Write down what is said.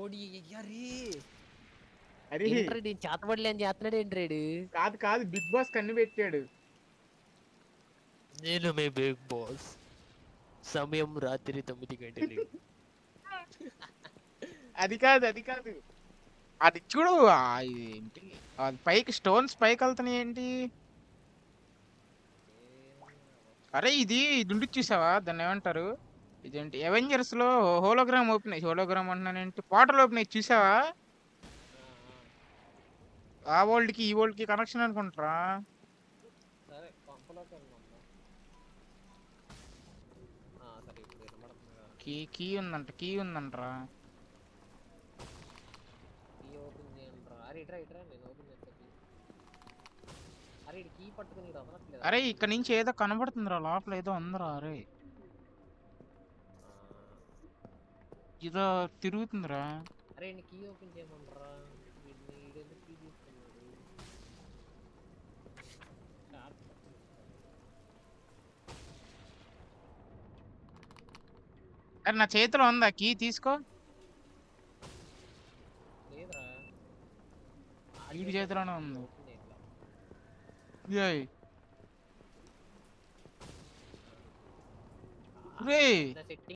ఓడి అయ్యరే అరే ఏంట్రా నేను చేతబడలే అని చేస్తున్నాడు ఏంట్రాడు. కాదు కాదు, బిగ్ బాస్ కన్ను పెట్టాడు. నేను మీ బిగ్ బాస్. సమయం రాత్రి 9 గంటలు. అది కాదు అది కాదు, అది చూడు. ఏంటి అది పైకి స్టోన్స్ పైకి వెళ్తున్నాయి ఏంటి? అరే ఇది ఉండి చూసావా, దాన్ని ఏమంటారు? ఇదేంటి అవెంజర్స్ లో హోలోగ్రామ్ ఓపెన్ అయ్యి, హోలోగ్రామ్ అంటున్నానేంటి, పోర్టల్ ఓపెన్ అయ్యి చూసావా? ఆ వరల్డ్ కి ఈ వరల్డ్ కి కనెక్షన్ అనుకుంటారా? సరే పంపలోకి వెళ్దాం. సరే ఇప్పుడు వినబడుతుంది కదా. కీ ఉందంటరా. కీ ఓపెన్ చేయండి రా. అరే ఇట్రా ఇట్రా నేను ఓపెన్ చేస్తా కీ. అరే ఇటు కీ పట్టుకుని ఇటు వదలట్లేదు అరే రా కీ. ఇక్కడ నుంచి ఏదో కనబడుతుందిరా, లోపల ఏదో ఉందిరా. అరే ఏదో తిరుగుతుందిరా. అరే నీ కీ ఓపెన్ చేయమంటారా. వీడిని ఈడెందుకు కీ తీసుకున్నాడు. షార్ప్ పట్టుకుని ఇస్తాడు. అరే నా చేతిలో ఉందా కీ, తీసుకో. లేదురా ఆడి వీడి చేతిలో ఉంది చేతిలోనే కీ ఉంది. ఓపెన్ చేయట్లా. ఏయ్ ఆ, రే పెద్ద సెట్టింగ్